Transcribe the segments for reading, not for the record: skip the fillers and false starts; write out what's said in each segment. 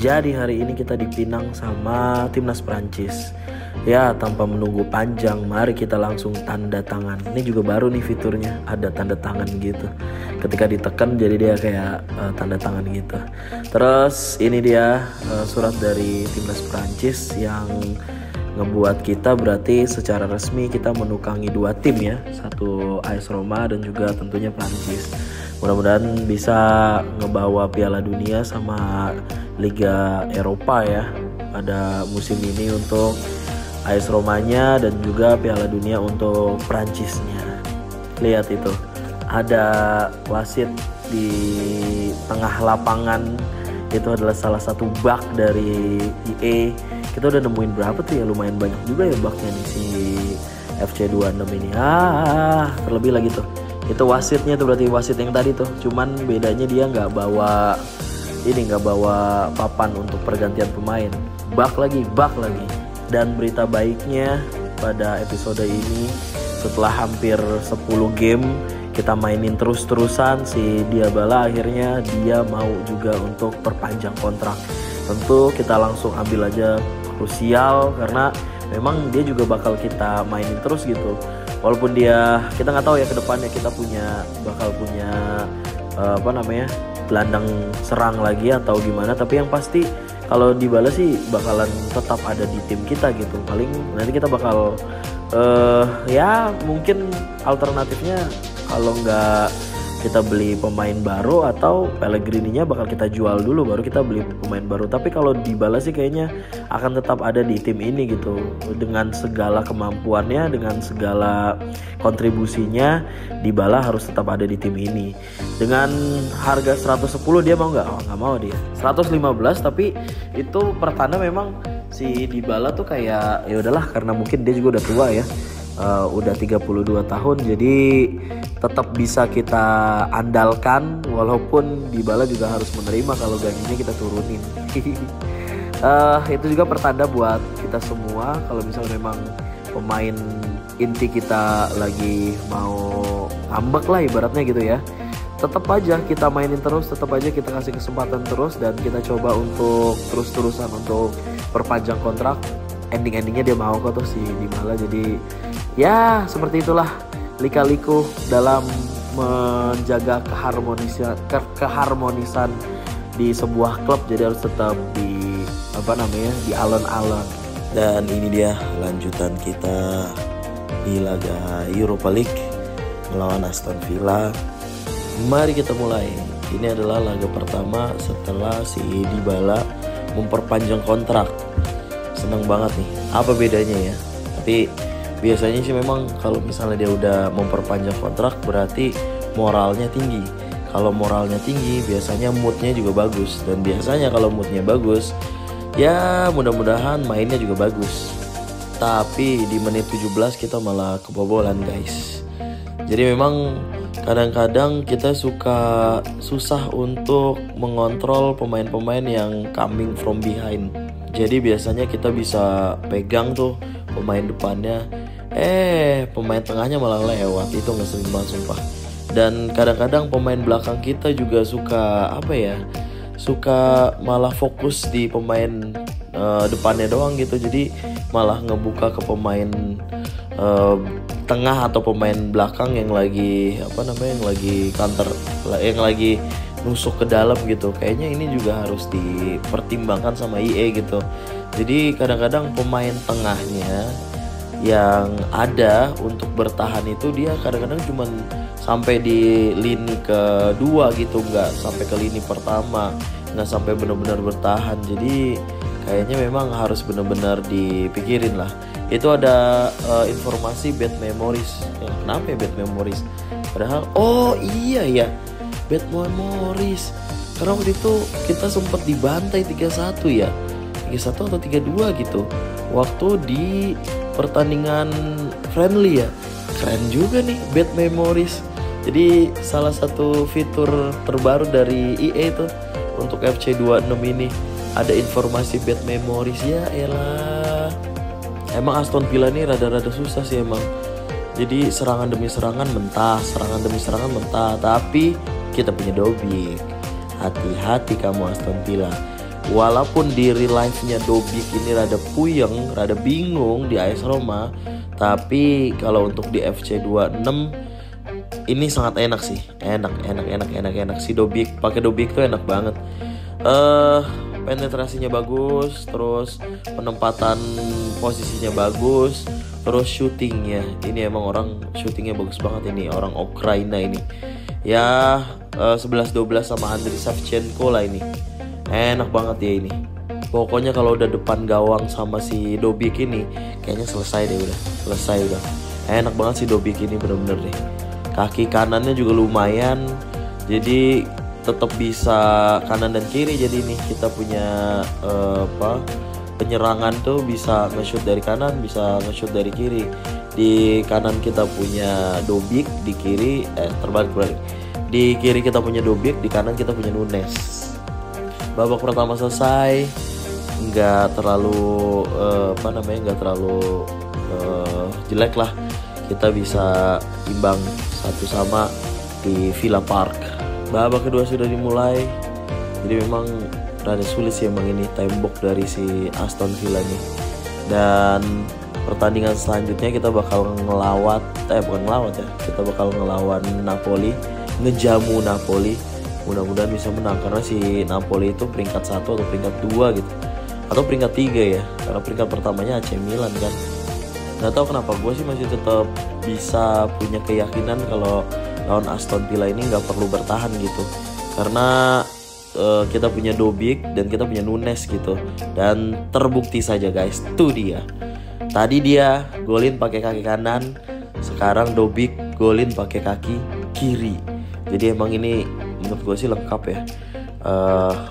Jadi hari ini kita dipinang sama timnas Prancis. Ya, tanpa menunggu panjang, mari kita langsung tanda tangan. Ini juga baru nih fiturnya, ada tanda tangan gitu. Ketika ditekan jadi dia kayak tanda tangan gitu. Terus ini dia surat dari timnas Prancis yang ngebuat kita berarti secara resmi kita menukangi dua tim ya, satu AS Roma dan juga tentunya Prancis. Mudah-mudahan bisa ngebawa Piala Dunia sama Liga Eropa ya pada musim ini untuk AS Romanya dan juga Piala Dunia untuk Prancisnya. Lihat itu, ada wasit di tengah lapangan, itu adalah salah satu bug dari EA. Kita udah nemuin berapa tuh ya, lumayan banyak juga ya bugnya nih si FC26 ini. Terlebih lagi tuh, itu wasitnya tuh berarti wasit yang tadi tuh, cuman bedanya dia nggak bawa papan untuk pergantian pemain. Bug lagi. Dan berita baiknya pada episode ini, setelah hampir 10 game kita mainin terus-terusan, si Dybala akhirnya dia mau juga untuk perpanjang kontrak. Tentu kita langsung ambil aja krusial karena memang dia juga bakal kita mainin terus gitu. Walaupun kita nggak tahu ya ke depannya kita bakal punya gelandang serang lagi atau gimana, tapi yang pasti kalau Dybala sih bakalan tetap ada di tim kita gitu. Paling nanti kita bakal ya mungkin alternatifnya kalau nggak kita beli pemain baru atau Pellegrini-nya bakal kita jual dulu baru kita beli pemain baru. Tapi kalau Dybala sih kayaknya akan tetap ada di tim ini gitu. Dengan segala kemampuannya, dengan segala kontribusinya, Dybala harus tetap ada di tim ini. Dengan harga 110 dia mau nggak? Oh, nggak mau dia. 115 tapi itu pertanda memang si Dybala tuh kayak ya udahlah, karena mungkin dia juga udah tua ya. Udah 32 tahun, jadi tetap bisa kita andalkan walaupun Dybala juga harus menerima kalau gajinya kita turunin. Itu juga pertanda buat kita semua kalau misalnya memang pemain inti kita lagi mau ngambek lah ibaratnya gitu ya, tetap aja kita mainin terus, tetap aja kita kasih kesempatan terus, dan kita coba untuk terus-terusan untuk perpanjang kontrak. Ending-endingnya dia mau kok tuh si Dybala. Jadi ya seperti itulah lika-liku dalam menjaga keharmonisan di sebuah klub. Jadi harus tetap di alon-alon. Dan ini dia lanjutan kita di laga Europa League melawan Aston Villa. Mari kita mulai. Ini adalah laga pertama setelah si Dybala memperpanjang kontrak. Seneng banget nih, apa bedanya ya? Tapi biasanya sih memang kalau misalnya dia udah memperpanjang kontrak berarti moralnya tinggi. Kalau moralnya tinggi biasanya moodnya juga bagus. Dan biasanya kalau moodnya bagus ya mudah-mudahan mainnya juga bagus. Tapi di menit 17 kita malah kebobolan guys. Jadi memang kadang-kadang kita susah untuk mengontrol pemain-pemain yang coming from behind. Jadi biasanya kita bisa pegang tuh pemain depannya, pemain tengahnya malah lewat. Itu ngeselin banget sumpah. Dan kadang-kadang pemain belakang kita juga suka malah fokus di pemain depannya doang gitu. Jadi malah ngebuka ke pemain tengah atau pemain belakang yang lagi counter, yang lagi nusuk ke dalam gitu. Kayaknya ini juga harus dipertimbangkan sama EA gitu. Jadi kadang-kadang pemain tengahnya yang ada untuk bertahan itu dia kadang-kadang cuma sampai di lini kedua gitu, nggak sampai ke lini pertama, nggak sampai benar-benar bertahan. Jadi kayaknya memang harus benar-benar dipikirin lah. Itu ada informasi bad memories. Kenapa ya bad memories? Padahal iya ya, bad memories. Karena waktu itu kita sempat dibantai 3-1 ya. 3-1 atau 3-2 gitu. Waktu di pertandingan friendly ya. Keren juga nih bad memories. Jadi salah satu fitur terbaru dari EA tuh untuk FC26 ini ada informasi bad memories. Ya elah. Emang Aston Villa ini rada-rada susah sih emang. Jadi serangan demi serangan mentah, tapi kita punya Dobik. Hati-hati kamu Aston Villa. walaupun di real life-nya Dobik ini rada puyeng, rada bingung di AS Roma, tapi kalau untuk di FC 26 ini sangat enak sih. Enak. Si Dobik, pakai Dobik tuh enak banget. Penetrasinya bagus, terus penempatan posisinya bagus, terus shootingnya. Ini emang orang shootingnya bagus banget ini, orang Ukraina ini. Ya 11-12 sama Andriy Shevchenko lah ini. Enak banget ya ini. Pokoknya kalau udah depan gawang sama si Dobik ini, kayaknya selesai deh udah. Enak banget si Dobik ini bener-bener deh. Kaki kanannya juga lumayan, jadi tetap bisa kanan dan kiri. Jadi nih kita punya penyerangan tuh bisa nge-shoot dari kanan, bisa nge-shoot dari kiri. Di kanan kita punya Dobik, di kiri terbalik. Di kiri kita punya Dobik, di kanan kita punya Nunes. Babak pertama selesai, nggak terlalu jelek lah. Kita bisa imbang 1-1 di Villa Park. Babak kedua sudah dimulai. Jadi memang rada sulit sih emang ini tembok dari si Aston Villa nih. Dan pertandingan selanjutnya kita bakal kita bakal ngelawan Napoli, ngejamu Napoli. Mudah-mudahan bisa menang karena si Napoli itu peringkat 1 atau peringkat 2 gitu. Atau peringkat 3 ya. Karena peringkat pertamanya AC Milan kan. Gak tau kenapa gue sih masih tetap bisa punya keyakinan kalau lawan Aston Villa ini nggak perlu bertahan gitu, karena kita punya Dobik dan kita punya Nunes gitu. Dan terbukti saja guys, tuh dia tadi dia golin pakai kaki kanan, sekarang Dobik golin pakai kaki kiri. Jadi emang ini menurut gue sih lengkap ya.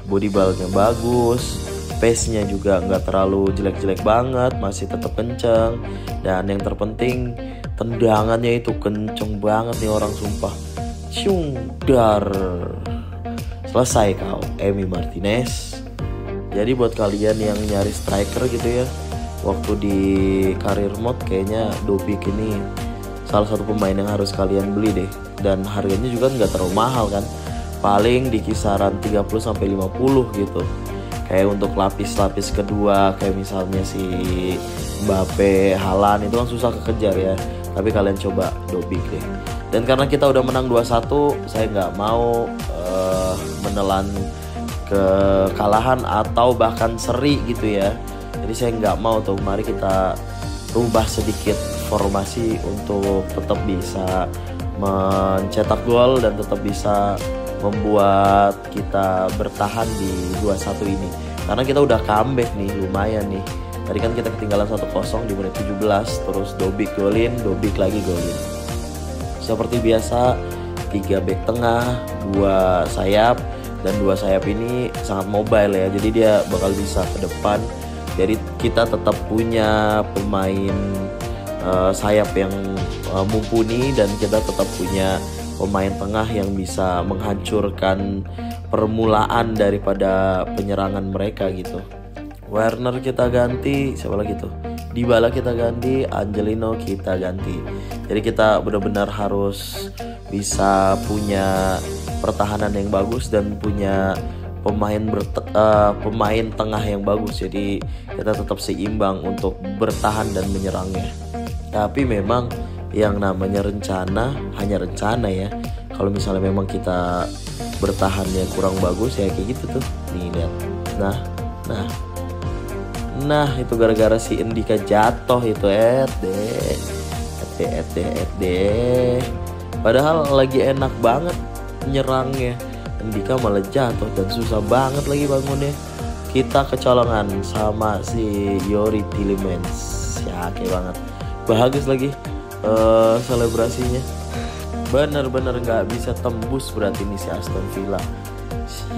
Body ballnya bagus, pace-nya juga nggak terlalu jelek-jelek banget, masih tetap kenceng. Dan yang terpenting tendangannya itu kenceng banget nih orang, sumpah. Dar. Selesai kau, Emi Martinez. Jadi buat kalian yang nyari striker gitu ya, waktu di career mode kayaknya Dobik ini salah satu pemain yang harus kalian beli deh. Dan harganya juga nggak terlalu mahal kan, paling di kisaran 30-50 gitu. Kayak untuk lapis-lapis kedua kayak misalnya si Mbappe, Haaland itu kan susah kekejar ya. Tapi kalian coba Dobik deh. Dan karena kita udah menang 2-1, saya nggak mau menelan kekalahan atau bahkan seri gitu ya. Jadi saya nggak mau tuh. Mari kita rubah sedikit formasi untuk tetap bisa mencetak gol dan tetap bisa membuat kita bertahan di 2-1 ini. Karena kita udah comeback nih, lumayan nih. Tadi kan kita ketinggalan 1-0 di menit 17, terus Dobik golin, Dobik lagi golin. Seperti biasa, 3 back tengah, 2 sayap, dan 2 sayap ini sangat mobile ya. Jadi dia bakal bisa ke depan. Jadi kita tetap punya pemain sayap yang mumpuni, dan kita tetap punya pemain tengah yang bisa menghancurkan permulaan daripada penyerangan mereka gitu. Werner kita ganti, siapa lagi tuh? Dybala kita ganti, Angelino kita ganti. Jadi kita benar-benar harus bisa punya pertahanan yang bagus dan punya pemain tengah yang bagus. Jadi kita tetap seimbang untuk bertahan dan menyerangnya. Tapi memang yang namanya rencana hanya rencana ya. Kalau misalnya memang kita bertahannya kurang bagus ya kayak gitu tuh. Nih lihat. Nah itu gara-gara si Ndika jatuh itu Padahal lagi enak banget nyerangnya, Ndika malah jatuh dan susah banget lagi bangunnya. Kita kecolongan sama si Youri Tielemans. Ya kayak banget. Bagus lagi selebrasinya. Bener-bener gak bisa tembus berarti nih si Aston Villa.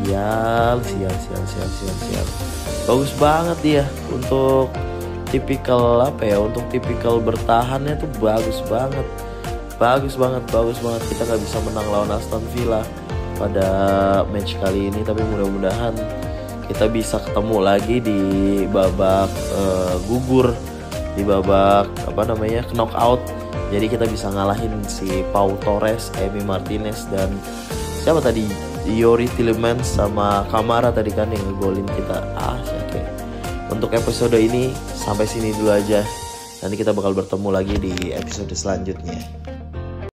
Sial. Bagus banget dia untuk tipikal untuk tipikal bertahannya tuh bagus banget. Kita gak bisa menang lawan Aston Villa pada match kali ini, tapi mudah-mudahan kita bisa ketemu lagi di babak gugur, di babak knockout. Jadi kita bisa ngalahin si Pau Torres, Emi Martinez, dan siapa tadi Yori Tielemans sama Kamara tadi kan yang ngegolin kita. Oke. Untuk episode ini sampai sini dulu aja. Nanti kita bakal bertemu lagi di episode selanjutnya.